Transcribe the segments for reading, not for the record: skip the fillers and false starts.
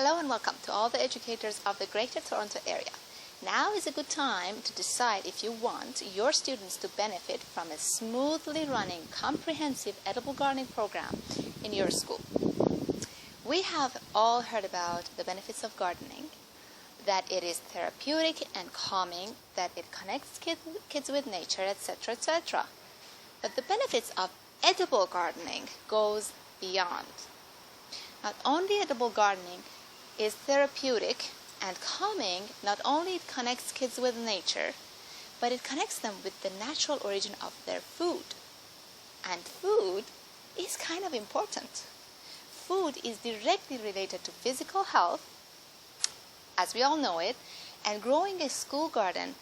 Hello and welcome to all the educators of the Greater Toronto Area. Now is a good time to decide if you want your students to benefit from a smoothly running, comprehensive edible gardening program in your school. We have all heard about the benefits of gardening, that it is therapeutic and calming, that it connects kids with nature, etc., etc. But the benefits of edible gardening goes beyond. Not only edible gardening is therapeutic and calming, not only it connects kids with nature, but it connects them with the natural origin of their food. And food is kind of important. Food is directly related to physical health, as we all know it, and growing a school garden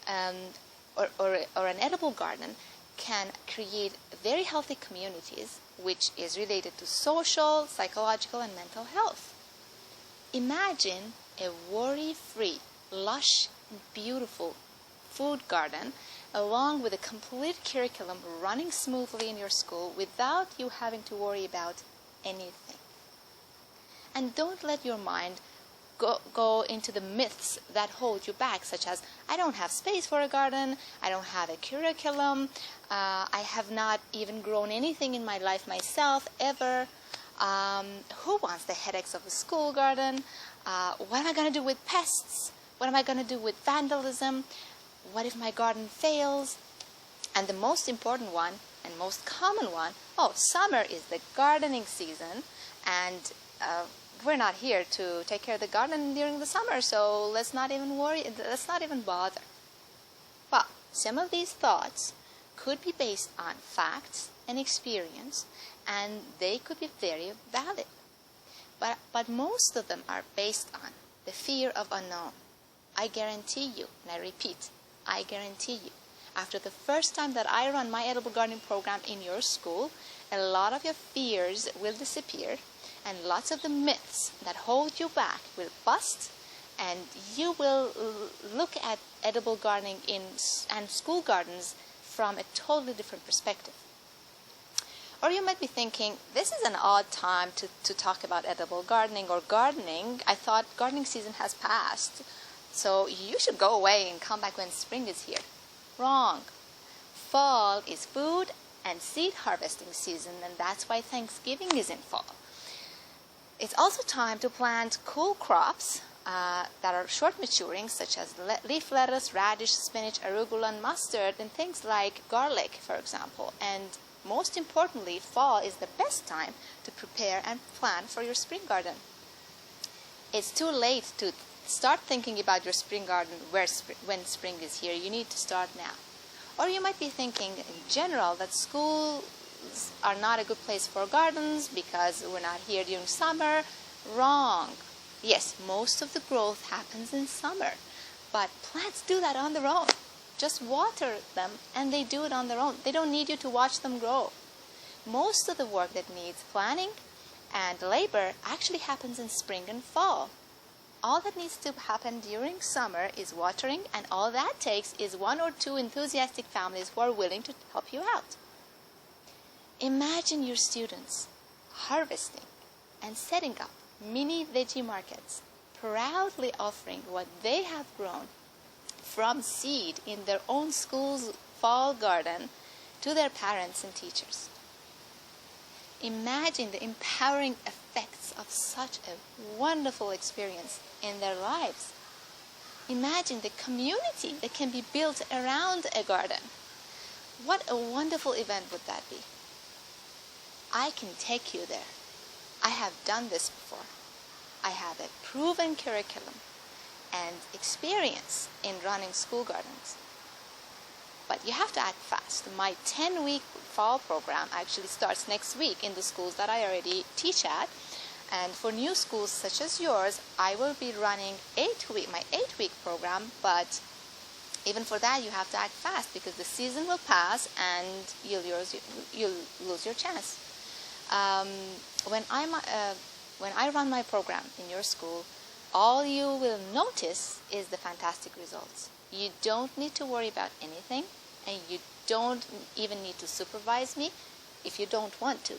or an edible garden can create very healthy communities, which is related to social, psychological, and mental health. Imagine a worry-free, lush, beautiful food garden along with a complete curriculum running smoothly in your school without you having to worry about anything. And don't let your mind go into the myths that hold you back, such as, I don't have space for a garden, I don't have a curriculum, I have not even grown anything in my life myself ever. Who wants the headaches of a school garden? What am I going to do with pests? What am I going to do with vandalism? What if my garden fails? And the most important one and most common one, summer is the gardening season, and we're not here to take care of the garden during the summer, so let's not even worry, let's not even bother. Well, some of these thoughts could be based on facts and experience, and they could be very valid. But most of them are based on the fear of unknown. I guarantee you, and I repeat, I guarantee you, after the first time that I run my edible gardening program in your school, a lot of your fears will disappear, and lots of the myths that hold you back will bust, and you will look at edible gardening and school gardens from a totally different perspective. Or you might be thinking, this is an odd time to talk about edible gardening or gardening. I thought gardening season has passed, so you should go away and come back when spring is here. Wrong. Fall is food and seed harvesting season, and that's why Thanksgiving is in fall. It's also time to plant cool crops that are short maturing, such as leaf lettuce, radish, spinach, arugula, and mustard, and things like garlic, for example. And most importantly, fall is the best time to prepare and plan for your spring garden. It's too late to start thinking about your spring garden when spring is here. You need to start now. Or you might be thinking in general that schools are not a good place for gardens because we're not here during summer. Wrong. Yes, most of the growth happens in summer, but plants do that on their own. Just water them and they do it on their own. They don't need you to watch them grow. Most of the work that needs planning and labor actually happens in spring and fall. All that needs to happen during summer is watering, and all that takes is one or two enthusiastic families who are willing to help you out. Imagine your students harvesting and setting up mini veggie markets, proudly offering what they have grown from seed in their own school's fall garden to their parents and teachers. Imagine the empowering effects of such a wonderful experience in their lives. Imagine the community that can be built around a garden. What a wonderful event would that be? I can take you there. I have done this before. I have a proven curriculum and experience in running school gardens. But you have to act fast. My 10-week fall program actually starts next week in the schools that I already teach at. And for new schools such as yours, I will be running my 8-week program, but even for that you have to act fast because the season will pass and you'll lose your chance. When I run my program in your school, all you will notice is the fantastic results. You don't need to worry about anything, and you don't even need to supervise me if you don't want to.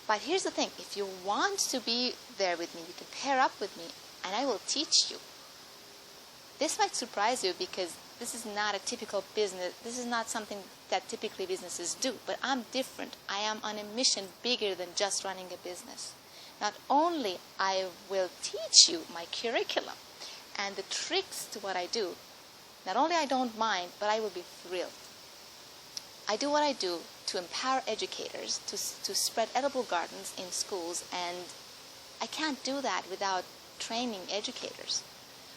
But here's the thing, if you want to be there with me, you can pair up with me and I will teach you. This might surprise you because this is not a typical business. This is not something that typically businesses do, but I'm different. I am on a mission bigger than just running a business. Not only I will teach you my curriculum and the tricks to what I do, not only I don't mind, but I will be thrilled. I do what I do to empower educators to spread edible gardens in schools, and I can't do that without training educators.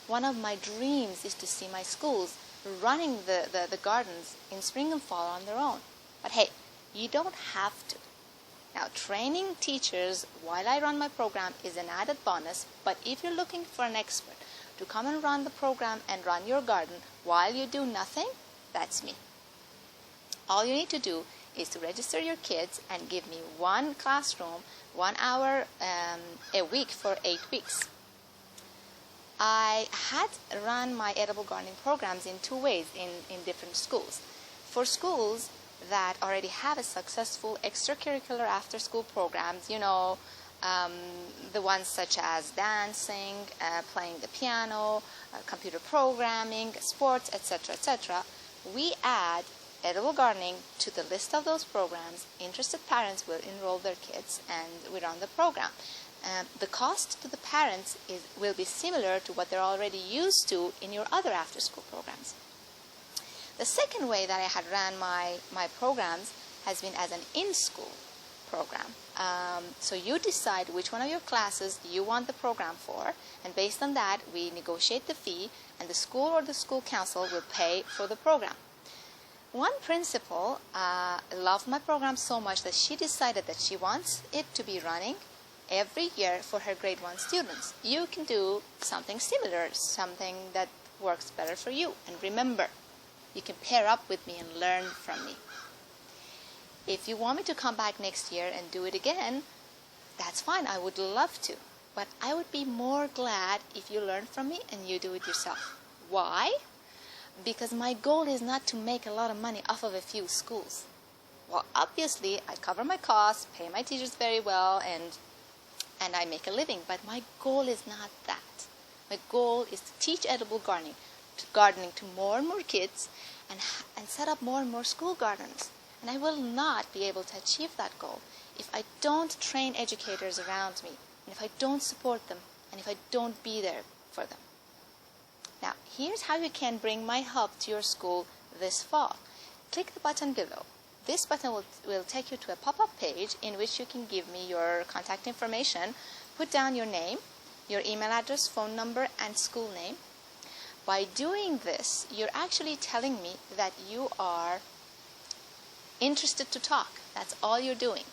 One of my dreams is to see my schools running the gardens in spring and fall on their own. But hey, you don't have to. Now, training teachers while I run my program is an added bonus, but if you're looking for an expert to come and run the program and run your garden while you do nothing, that's me. All you need to do is to register your kids and give me one classroom, 1 hour a week for 8 weeks. I had run my edible gardening programs in 2 ways in different schools. For schools that already have a successful extracurricular after-school programs, the ones such as dancing, playing the piano, computer programming, sports, etc., we add edible gardening to the list of those programs. Interested parents will enroll their kids and we run the program. The cost to the parents will be similar to what they're already used to in your other after-school programs. The second way that I had ran my programs has been as an in-school program. So you decide which one of your classes you want the program for, and based on that we negotiate the fee, and the school or the school council will pay for the program. One principal loved my program so much that she decided that she wants it to be running every year for her grade 1 students. You can do something similar, something that works better for you. And remember, you can pair up with me and learn from me. If you want me to come back next year and do it again, that's fine, I would love to. But I would be more glad if you learn from me and you do it yourself. Why? Because my goal is not to make a lot of money off of a few schools. Well, obviously, I cover my costs, pay my teachers very well, and I make a living. But my goal is not that. My goal is to teach edible gardening to more and more kids and set up more and more school gardens. And I will not be able to achieve that goal if I don't train educators around me, and if I don't support them, and if I don't be there for them. Now, here's how you can bring my help to your school this fall. Click the button below. This button will take you to a pop-up page in which you can give me your contact information, put down your name, your email address, phone number, and school name. By doing this, you're actually telling me that you are interested to talk. That's all you're doing.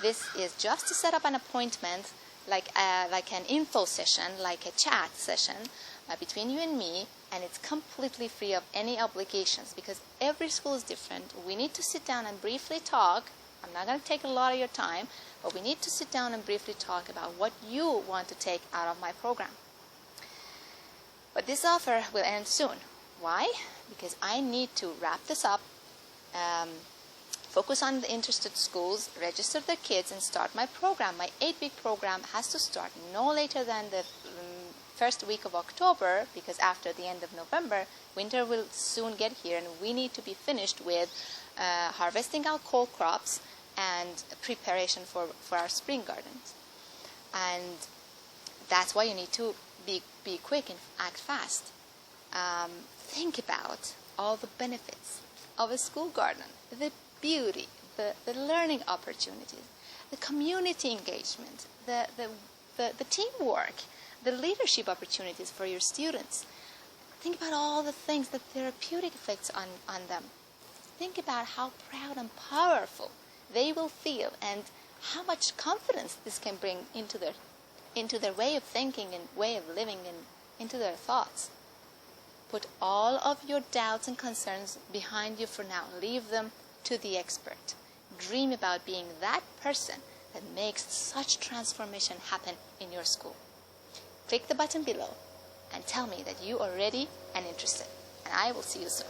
This is just to set up an appointment, like an info session, like a chat session between you and me, and it's completely free of any obligations because every school is different. We need to sit down and briefly talk. I'm not going to take a lot of your time, but we need to sit down and briefly talk about what you want to take out of my program. But this offer will end soon. Why? Because I need to wrap this up, focus on the interested schools, register their kids, and start my program. My 8-week program has to start no later than the first week of October, because after the end of November, winter will soon get here, and we need to be finished with harvesting our cold crops and preparation for our spring gardens. And that's why you need to be quick and act fast. Think about all the benefits of a school garden, the beauty, the learning opportunities, the community engagement, the teamwork, the leadership opportunities for your students. Think about all the things, the therapeutic effects on them. Think about how proud and powerful they will feel and how much confidence this can bring into their way of thinking and way of living and into their thoughts. Put all of your doubts and concerns behind you for now. Leave them to the expert. Dream about being that person that makes such transformation happen in your school. Click the button below and tell me that you are ready and interested. And I will see you soon.